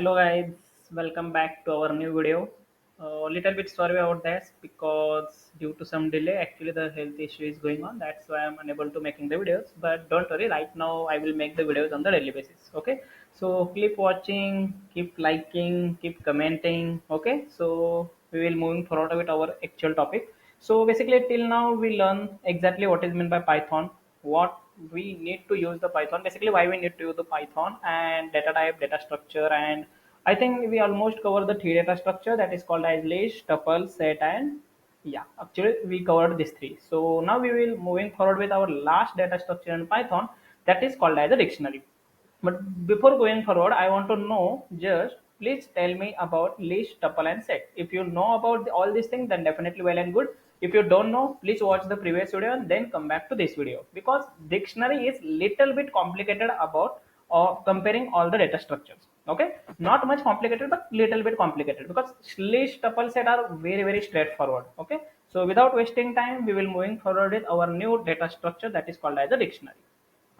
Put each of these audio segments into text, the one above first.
Hello guys, welcome back to our new video. A little bit sorry about that because due to some delay, actually the health issue is going on. That's why I'm unable to making the videos. But don't worry, right now I will make the videos on the daily basis. Okay, so keep watching, keep liking, keep commenting. Okay, so we will moving forward with our actual topic. So basically, till now we learn exactly what is meant by Python, what we need to use the Python, basically why we need to use the Python, and data type, data structure, and I think we almost cover the three data structure that is called as list, tuple, set, and yeah, actually we covered these three. So now we will moving forward with our last data structure in Python that is called as a dictionary. But before going forward, I want to know just please tell me about list, tuple, and set. If you know about all these things, then definitely well and good. If you don't know, please watch the previous video and then come back to this video because dictionary is little bit complicated about comparing all the data structures. Okay, not much complicated, but little bit complicated because list, tuple, set are very straightforward. Okay, so without wasting time, we will moving forward with our new data structure that is called as a dictionary.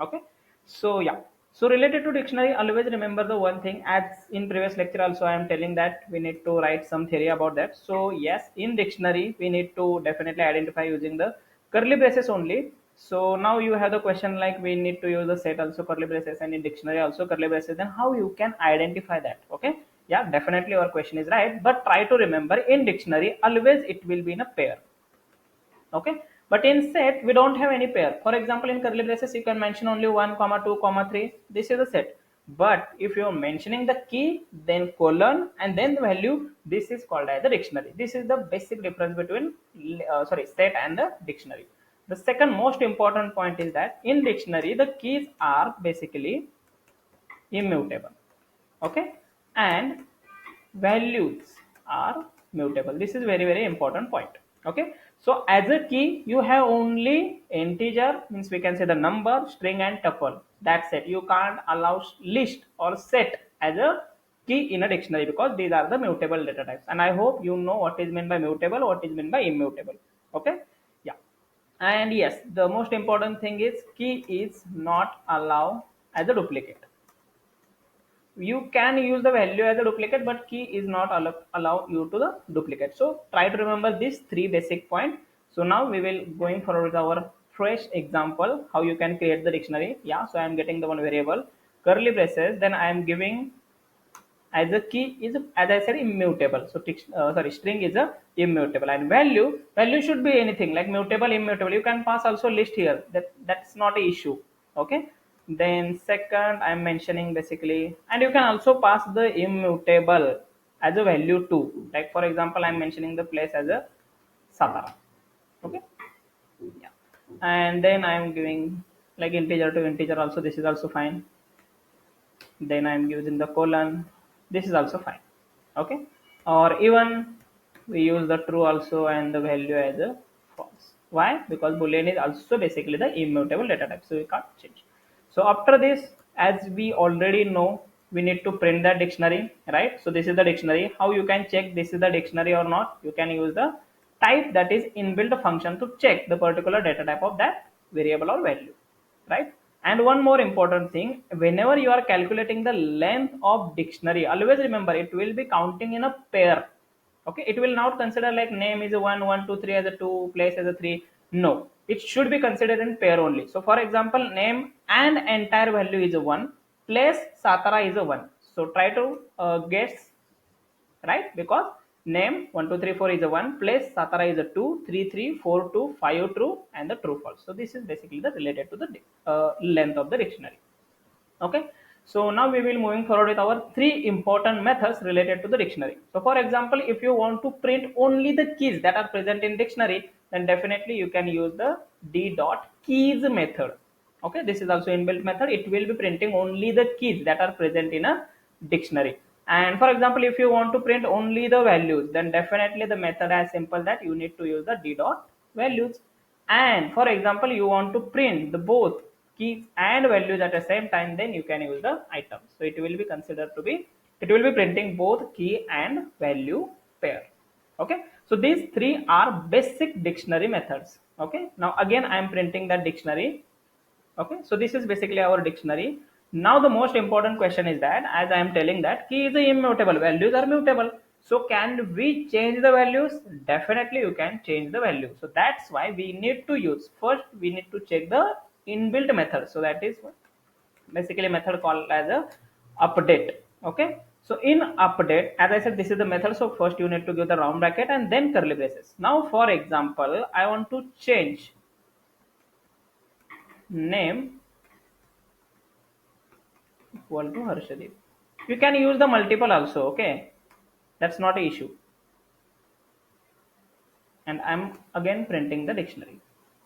Okay, so yeah, so related to dictionary, always remember the one thing, as in previous lecture also I am telling that we need to write some theory about that. So yes, in dictionary we need to definitely identify using the curly braces only. So now you have the question like we need to use the set also curly braces and in dictionary also curly braces, then how you can identify that? Okay, yeah, definitely your question is right, but try to remember in dictionary always it will be in a pair. Okay, but in set we don't have any pair. For example, in curly braces you can mention only 1 comma 2 comma 3, this is a set. But if you are mentioning the key, then colon, and then the value, this is called as the dictionary. This is the basic difference between set and the dictionary. The second most important point is that in dictionary the keys are basically immutable. Okay, and values are mutable. This is very important point. Okay, so as a key you have only integer, means we can say the number, string, and tuple. That's it. You can't allow list or set as a key in a dictionary because these are the mutable data types, and I hope you know what is meant by mutable, what is meant by immutable. Okay, yeah, and yes, the most important thing is key is not allowed as a duplicate. You can use the value as a duplicate, but key is not allow you to the duplicate. So try to remember these three basic points. So now we will going forward with our fresh example how you can create the dictionary. Yeah, so I am getting the one variable curly braces, then I am giving as a key is, as I said, immutable. So string is a immutable, and value should be anything like mutable, immutable. You can pass also list here, that's not a issue. Okay, then second I'm mentioning basically, and you can also pass the immutable as a value too. Like for example, I'm mentioning the place as a Satara. Okay, yeah, and then I'm giving like integer to integer also, this is also fine. Then I'm using the colon, this is also fine. Okay, or even we use the true also and the value as a false. Why? Because boolean is also basically the immutable data type, so we can't change. So after this, as we already know, we need to print the dictionary, right? So this is the dictionary. How you can check this is the dictionary or not? You can use the type, that is inbuilt function, to check the particular data type of that variable or value, right? And one more important thing, whenever you are calculating the length of dictionary, always remember it will be counting in a pair. Okay, it will not consider like name is a 1 1 2 3 as a 2, place as a 3. No, it should be considered in pair only. So for example, name and entire value is a 1, place Satara is a 1. So try to guess, right? Because name 1 2 3 4 is a 1, place Satara is a 2, 3 3 4 2 5 true, and the true false. So this is basically the related to the length of the dictionary. Okay, so now we will moving forward with our three important methods related to the dictionary. So for example, if you want to print only the keys that are present in dictionary, then definitely you can use the d dot keys method. Okay, this is also inbuilt method. It will be printing only the keys that are present in a dictionary. And for example, if you want to print only the values, then definitely the method is simple, that you need to use the d dot values. And for example, you want to print the both keys and values at the same time, then you can use the items. So it will be considered to be, it will be printing both key and value pair. Okay, so these three are basic dictionary methods. Okay, now again I am printing that dictionary. Okay, so this is basically our dictionary. Now the most important question is that, as I am telling that key is immutable, values are mutable. So can we change the values? Definitely you can change the value. So that's why we need to use, first we need to check the inbuilt method. So that is basically a method called as a update. Okay. So in update, as I said, this is the method. So first you need to give the round bracket and then curly braces. Now for example, I want to change name equal to Harshadip. You can use the multiple also, okay? That's not an issue. And I'm again printing the dictionary.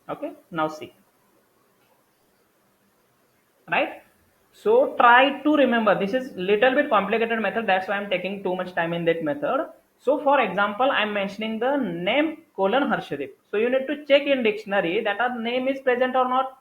Okay, now see, right? So try to remember, this is little bit complicated method. That's why I'm taking too much time in that method. So for example, I'm mentioning the name colon Harshadip. So you need to check in dictionary that our name is present or not.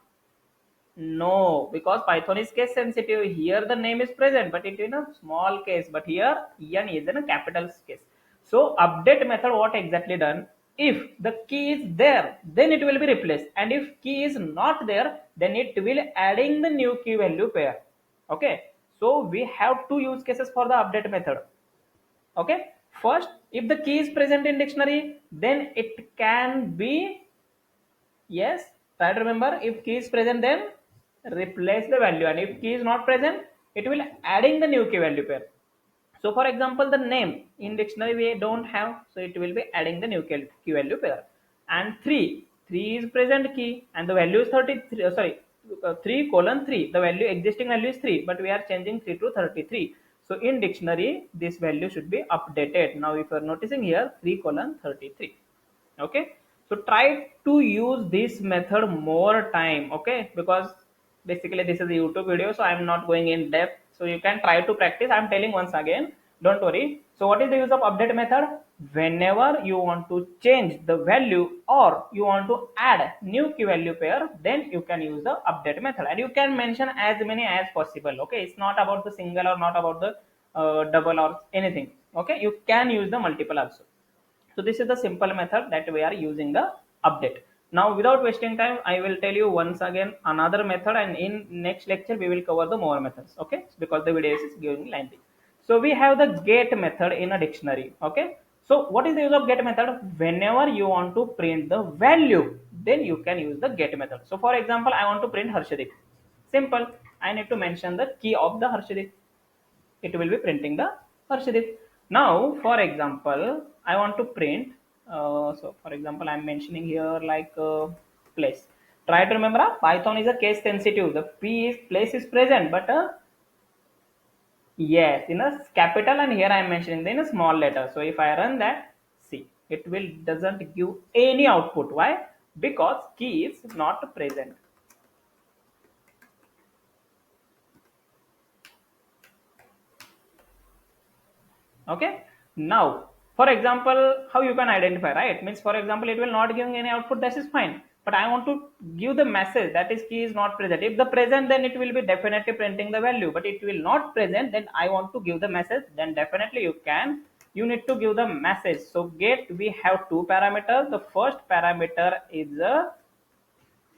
No, because Python is case sensitive. Here the name is present, but it in a small case. But here n is in a capital case. So update method what exactly done? If the key is there, then it will be replaced, and if key is not there, then it will adding the new key value pair. Okay. So we have two use cases for the update method. Okay. First, if the key is present in dictionary, then it can be. Yes, try to remember, if key is present, then replace the value, and if key is not present, it will adding the new key value pair. So for example, the name in dictionary we don't have, so it will be adding the new key value pair. And 3 is present key, and the value is 33. Sorry, 3 colon 3. The value existing value is 3, but we are changing 3 to 33. So in dictionary, this value should be updated. Now, if you are noticing here, 3 colon 33. Okay, so try to use this method more time. Okay, because basically this is a YouTube video, so I'm not going in depth, so you can try to practice. I'm telling once again, don't worry. So what is the use of update method? Whenever you want to change the value or you want to add new key value pair, then you can use the update method, and you can mention as many as possible. Okay, it's not about the single or not about the double or anything. Okay, you can use the multiple also. So this is the simple method that we are using the update. Now without wasting time, I will tell you once again another method, and in next lecture we will cover the more methods. Okay, because the video is giving lengthy. So we have the get method in a dictionary. Okay, so what is the use of get method? Whenever you want to print the value, then you can use the get method. So for example, I want to print Harshadip. Simple, I need to mention the key of the Harshadip. It will be printing the Harshadip. Now, for example, I want to print. So, for example, I'm mentioning here like place. Try to remember, Python is a case sensitive. The P is place is present, but yes, in a capital, and here I'm mentioning in a small letter. So, if I run that, see, it will doesn't give any output. Why? Because key is not present. Okay, now for example, how you can identify, right? Means for example, it will not giving any output, that is fine, but I want to give the message that is key is not present. If the present, then it will be definitely printing the value, but it will not present, then I want to give the message, then definitely you need to give the message. So get, we have two parameters. The first parameter is a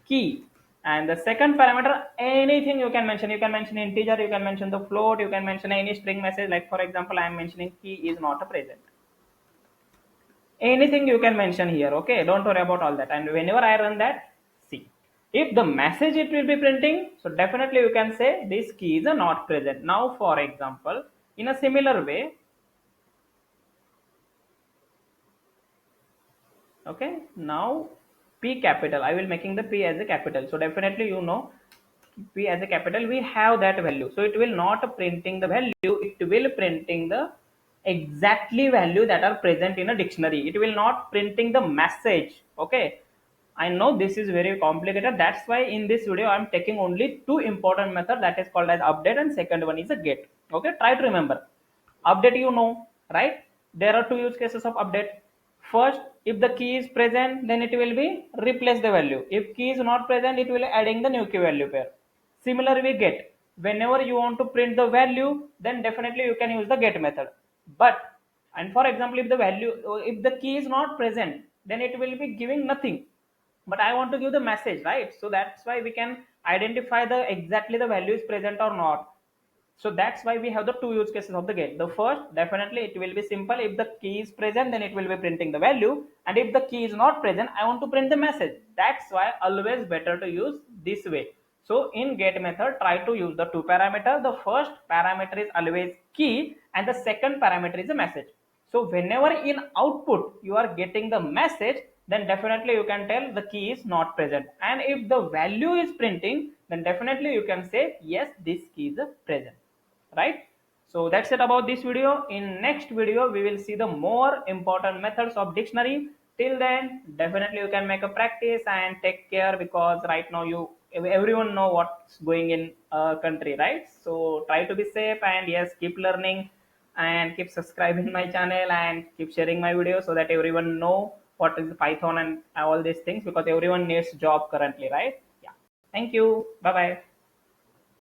key, and the second parameter, anything you can mention. You can mention integer, you can mention the float, you can mention any string message. Like for example, I am mentioning key is not present. Anything you can mention here. Okay, don't worry about all that. And whenever I run that, see, if the message it will be printing, so definitely you can say this key is not present. Now for example, in a similar way, okay, now P capital, I will making the P as a capital. So definitely P as a capital, we have that value. So it will not printing the value, it will printing the exactly value that are present in a dictionary. It will not printing the message. Okay, I know this is very complicated. That's why in this video I'm taking only two important method, that is called as update, and second one is a get. Okay, try to remember. Update, right? There are two use cases of update. First, if the key is present, then it will be replace the value. If key is not present, it will adding the new key value pair. Similar we get, whenever you want to print the value, then definitely you can use the get method. But, and for example, if the value, if the key is not present, then it will be giving nothing, but I want to give the message, right? So that's why we can identify the exactly the value is present or not. So that's why we have the two use cases of the get. The first, definitely it will be simple. If the key is present, then it will be printing the value. And if the key is not present, I want to print the message. That's why always better to use this way. So in get method, try to use the two parameter. The first parameter is always key and the second parameter is a message. So whenever in output you are getting the message, then definitely you can tell the key is not present. And if the value is printing, then definitely you can say yes, this key is present, right? So that's it about this video. In next video we will see the more important methods of dictionary. Till then, definitely you can make a practice and take care, because right now you everyone know what's going in country, right? So try to be safe, and yes, keep learning and keep subscribing my channel and keep sharing my videos so that everyone know what is Python and all these things, because everyone needs job currently, right? Yeah, thank you, bye bye.